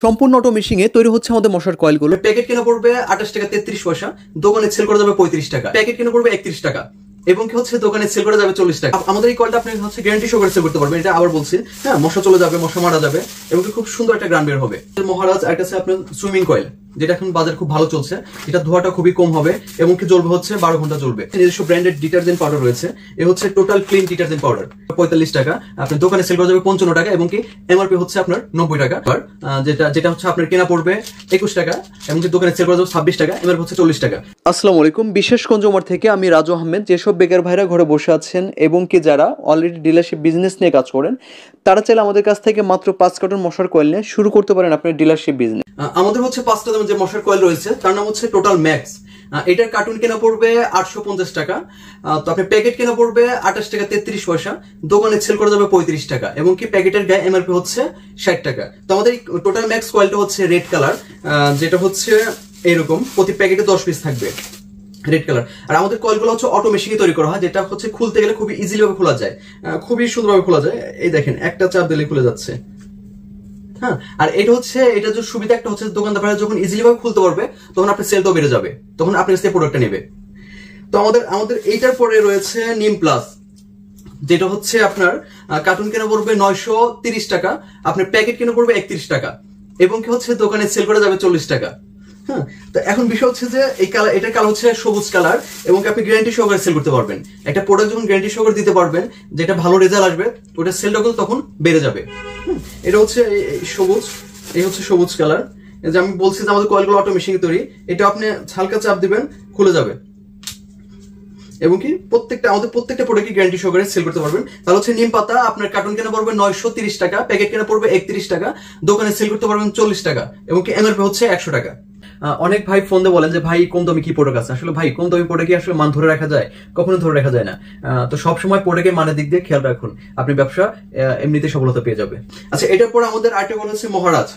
সম্পূর্ণ অটো মেশিনে তৈরি হচ্ছে আমাদের মশার কয়েলগুলো। প্যাকেট কিনা পড়বে 28 টাকা 33 পয়সা, দোকানে সেল করা যাবে 35 টাকা। প্যাকেট কিনা পড়বে 31 টাকা এবং কি হচ্ছে দোকানে সেল করা যাবে 40 টাকা। আমাদের এই কয়েলটা আপনি হচ্ছে গ্যারান্টি সহকারে সেল করতে পারবেন। এটা আবার বলছি, হ্যাঁ, মশা চলে যাবে, মশা মারা যাবে এবং কি খুব সুন্দর একটা গ্রান বের হবে। মহারাজ একটা আছে আপনার সুইমিং কয়েল, যেটা এখন বাজার খুব ভালো চলছে। এটা ধোয়াটা খুবই কম হবে এবং কি জ্বলবে হচ্ছে 12 ঘন্টা জ্বলবে। নিজস্ব ব্র্যান্ডেড ডিটারজেন্ট পাউডার রয়েছে। এ হচ্ছে টোটাল ক্লিন ডিটারজেন্ট পাউডার, 45 টাকা। আপনি দোকানে সেল করা যাবে 55 টাকা এবং কি এমআরপি হচ্ছে আপনার 90 টাকা। যেটা হচ্ছে আপনার কেনা পড়বে 21 টাকা এবং কি দোকানে সেল করা যাবে 26 টাকা, এমআরপি হচ্ছে 40 টাকা। আসসালামু আলাইকুম, বিশেষ কনজিউমার থেকে আমি রাজু আহমেদ। যেসব বেকার ভাইরা ঘরে বসে আছেন এবং কি যারা অলরেডি ডিলারশিপ বিজনেস নিয়ে কাজ করেন, তারা চাইলে আমাদের কাছ থেকে মাত্র 5 কার্টন মশার কয়েল নিয়ে শুরু করতে পারেন আপনার ডিলারশিপ বিজনেস। আমাদের হচ্ছে 5টা দামের যে মশার কয়েল রয়েছে তার নাম হচ্ছে টোটাল ম্যাক্স। এটার কার্টুন কেনা পড়বে 850 টাকা। তো আপনার প্যাকেট কেনা পড়বে 28 টাকা 33 পয়সা, দোকানে সেল করা যাবে 35 টাকা এবং কি প্যাকেটের গায়ে এমআরপি হচ্ছে 60 টাকা। তো আমাদের টোটাল ম্যাক্স কয়েলটা হচ্ছে রেড কালার, যেটা হচ্ছে এরকম, প্রতি প্যাকেটে 10 পিস থাকবে রেড কালার। আর আমাদের কয়েলগুলো হচ্ছে অটো মেশিনে তৈরি করা হয়, যেটা হচ্ছে খুলতে গেলে খুবই ইজিলি ভাবে খোলা যায়, খুবই সুন্দরভাবে খোলা যায়। এই দেখেন, একটা চাপ দিলে খুলে যাচ্ছে। হ্যাঁ, আর এটা যে সুবিধা একটা হচ্ছে, দোকানদার যখন ইজিলি ভাবে খুলতে পারবে তখন আপনার সেলটাও বেড়ে যাবে, তখন আপনার কাছে প্রোডাক্টটা নেবে। তো আমাদের এইটার পরে রয়েছে নিম প্লাস, যেটা হচ্ছে আপনার কার্টুন কেনা পড়বে 930 টাকা, আপনার প্যাকেট কেনা পড়বে 31 টাকা এবং কি হচ্ছে দোকানে সেল করা যাবে 40 টাকা। হ্যাঁ, তো এখন বিষয় হচ্ছে যে এটার কালার হচ্ছে সবুজ কালার এবং আপনি গ্যারান্টি সহকারে সেল করতে পারবেন। একটা প্রোডাক্ট যখন গ্যারান্টি সহকারে দিতে পারবেন, যেটা ভালো রেজাল্ট আসবে, ওটা সেলটা কিন্তু তখন বেড়ে যাবে। এটা হচ্ছে সবুজ, এই হচ্ছে সবুজ কালার। যে আমি বলছি যে আমাদের কয়েলগুলো অটো মেশিনে তৈরি, এটা আপনি হালকা চাপ দিবেন, খুলে যাবে এবং কি আমাদের প্রত্যেকটা প্রোডাক্ট গ্যারান্টি সহকারে সেল করতে পারবেন। তাহলে হচ্ছে নিম পাতা আপনার কার্টুন কেনা পড়বে 930 টাকা, প্যাকেট কেনা পড়বে 31 টাকা, দোকানে সেল করতে পারবেন 40 টাকা এবং কি এমআরপি হচ্ছে 100 টাকা। অনেক ভাই ফোন দিয়ে বলেন যে ভাই কম দামি কি প্রোডাক্ট আছে। আসলে ভাই কম দামি প্রোডাক্ট আসলে মান ধরে রাখা যায়? কখনো ধরে রাখা যায় না। তো সবসময় প্রোডাক্টের মানের দিক দিয়ে খেয়াল রাখুন, আপনি ব্যবসা এমনিতে সফলতা পেয়ে যাবে। আচ্ছা, এটার পর আমাদের আরেকটা হচ্ছে মহারাজ।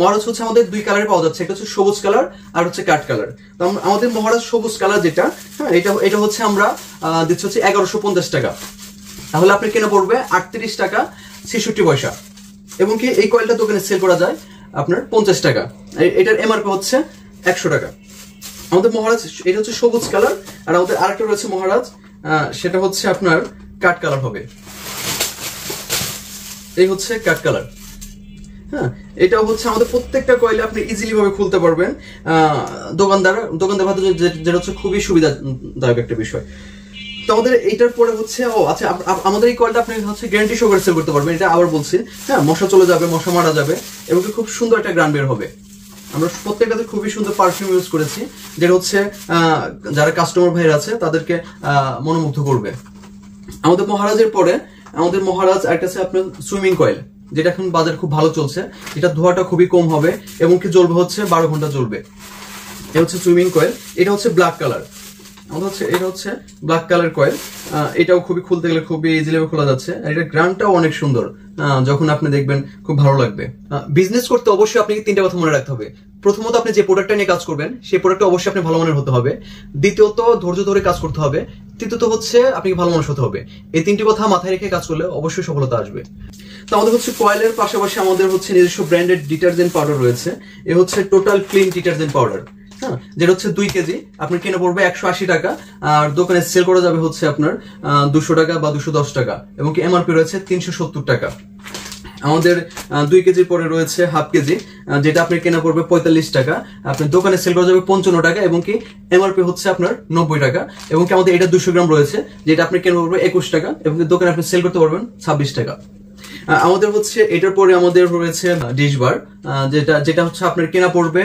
মহারাজ হচ্ছে আমাদের 2 কালারে পাওয়া যাচ্ছে, একটা হচ্ছে সবুজ কালার আর হচ্ছে কাঠ কালার। তো আমাদের মহারাজ সবুজ কালার যেটা, হ্যাঁ, এটা হচ্ছে আমরা দিচ্ছি হচ্ছে 1150 টাকা। তাহলে আপনি কেনা পড়বে 38 টাকা 66 পয়সা এবং কি এই কয়েলটা দোকানে সেল করা যায় আপনার 50 টাকা। এটার এমআরপি হচ্ছে 100 টাকা। আমাদের মহারাজ এটা হচ্ছে সবুজ কালার, আর আমাদের আরেকটা রয়েছে মহারাজ, সেটা হচ্ছে আপনার কাঠ কালার হবে। এই হচ্ছে কাঠ কালার। হ্যাঁ, এটা হচ্ছে আমাদের প্রত্যেকটা কয়েলে আপনি ইজিলি ভাবে খুলতে পারবেন। দোকানদার যেটা হচ্ছে খুবই সুবিধাদায়ক একটা বিষয়। তো আমাদের এইটার পরে হচ্ছে আচ্ছা, আমাদের এই কয়েলটা আপনি হচ্ছে গ্যারান্টি সহকারে সেল করতে পারবেন। এটা আবার বলছি, হ্যাঁ, মশা চলে যাবে, মশা মারা যাবে এবং খুব সুন্দর একটা গ্রান বের হবে। আমরা প্রত্যেকটাতে খুবই সুন্দর পারফিউম ইউজ করেছি, যেটা হচ্ছে যারা কাস্টমার ভাইরা আছে তাদেরকে মনোমুগ্ধ করবে। আমাদের মহারাজের পরে আমাদের মহারাজ একটা আছে আপনার সুইমিং কয়েল, যেটা এখন বাজার খুব ভালো চলছে। এটা ধোয়াটা খুবই কম হবে এবং কি জ্বলবে হচ্ছে 12 ঘন্টা জ্বলবে। এটা হচ্ছে সুইমিং কয়েল, এটা হচ্ছে ব্ল্যাক কালার। এটা হচ্ছে ব্ল্যাক কালার কয়েল। এটাও খুবই খুলতে গেলে খুবই ইজিলি খোলা যাচ্ছে, আর এটা গ্রানটাও অনেক সুন্দর। যখন আপনি দেখবেন খুব ভালো লাগবে। বিজনেস করতে অবশ্যই আপনাকে 3টা কথা মনে রাখতে হবে। প্রথমত, আপনি যে প্রোডাক্টটা নিয়ে কাজ করবেন সেই প্রোডাক্টটা অবশ্যই আপনি ভালো মানের হতে হবে। দ্বিতীয়ত, ধৈর্য ধরে কাজ করতে হবে। তৃতীয়ত হচ্ছে আপনাকে ভালো মানুষ হতে হবে। এই 3টি কথা মাথায় রেখে কাজ করলে অবশ্যই সফলতা আসবে। তো আমাদের হচ্ছে কয়েলের পাশাপাশি আমাদের হচ্ছে নিজস্ব ব্র্যান্ডেড ডিটারজেন্ট পাউডার রয়েছে। এ হচ্ছে টোটাল ক্লিন ডিটারজেন্ট পাউডার, হ্যাঁ, যেটা হচ্ছে 2 কেজি, আপনার কেনা পড়বে 180 টাকা আর দোকানে সেল করা যাবে হচ্ছে আপনার 200 টাকা বা 210 টাকা এবং কি এমআরপি রয়েছে 370 টাকা। আমাদের 2 কেজির পরে রয়েছে হাফ কেজি, যেটা আপনি কেনা পড়বে 45 টাকা, আপনার দোকানে সেল করা যাবে 55 টাকা এবং কি এমআরপি হচ্ছে আপনার 90 টাকা এবং কি আমাদের এটা 200 গ্রাম রয়েছে, যেটা আপনি কেনা পড়বে 21 টাকা এবং দোকানে আপনি সেল করতে পারবেন 26 টাকা। আমাদের হচ্ছে এটার পরে আমাদের রয়েছে ডিশ বার, যেটা হচ্ছে আপনার কেনা পড়বে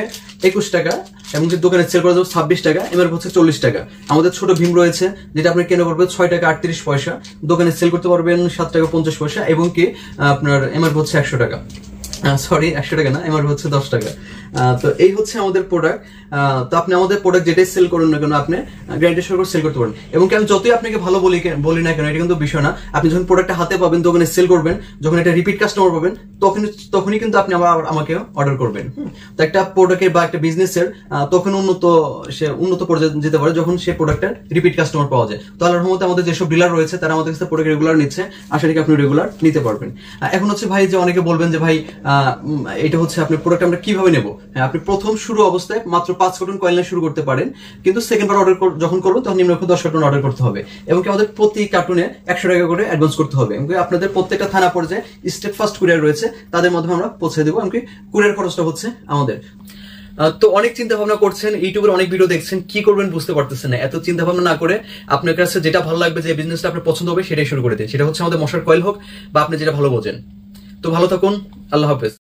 21 টাকা এবং দোকানে সেল করা যাবে 26 টাকা, এমআরপি হচ্ছে 40 টাকা। আমাদের ছোট ভীম রয়েছে, যেটা আপনার কেনা পড়বে 6 টাকা 38 পয়সা, দোকানে সেল করতে পারবেন 7 টাকা 50 পয়সা এবং কি আপনার এমআরপি হচ্ছে 100 টাকা। সরি, 100 টাকা না, এমআরপি হচ্ছে 10 টাকা। তো এই হচ্ছে আমাদের প্রোডাক্ট। তো আপনি আমাদের প্রোডাক্ট যেটাই সেল করুন না কেন, আপনি গ্যারান্টি সহকারে সেল করতে পারেন এবং আমি যতই আপনাকে ভালো বলি না কেন, এটা কিন্তু বিষয় না। আপনি যখন প্রোডাক্টটা হাতে পাবেন, দোকানে সেল করবেন, যখন এটা রিপিট কাস্টমার পাবেন, তখনই কিন্তু আপনি আমাকে অর্ডার করবেন। তো একটা প্রোডাক্টের বা একটা বিজনেসের তখন উন্নত পর্যায়ে যেতে পারে যখন সেই প্রোডাক্টের রিপিট কাস্টমার পাওয়া যায়। তো আল্লাহর রহমতে আমাদের যেসব ডিলার রয়েছে তারা আমাদের কাছে প্রোডাক্ট রেগুলার নিচ্ছে, আশা করি আপনি রেগুলার নিতে পারবেন। এখন হচ্ছে ভাই, যে অনেকে বলবেন যে ভাই এটা হচ্ছে আপনি প্রোডাক্ট আমরা কিভাবে নেব। হ্যাঁ, আপনি প্রথম শুরু অবস্থায় মাত্র 5 কার্টন কয়েল নিয়ে শুরু করতে পারেন, কিন্তু সেকেন্ড বার অর্ডার যখন করবেন তখন নিম্নপক্ষে 10 কার্টন অর্ডার করতে হবে এবং আমাদের প্রতি কার্টুনে 100 টাকা করে অ্যাডভান্স করতে হবে এবং আপনাদের প্রত্যেকটা থানা পর্যায়ে স্টেট ফার্স্ট কুরিয়ার রয়েছে, তাদের মাধ্যমে আমরা পৌঁছে দেবো এবং কুরিয়ার খরচটা হচ্ছে আমাদের। তো অনেক চিন্তা ভাবনা করছেন, ইউটিউবের অনেক ভিডিও দেখছেন, কি করবেন বুঝতে পারতেছেন না। এত চিন্তা ভাবনা না করে আপনার কাছে যেটা ভালো লাগবে, যে বিজনেসটা আপনার পছন্দ হবে সেটাই শুরু করে দিন। সেটা হচ্ছে আমাদের মশার কয়েল হোক বা আপনি যেটা ভালো বোঝেন। তো ভালো থাকুন, আল্লাহ হাফেজ।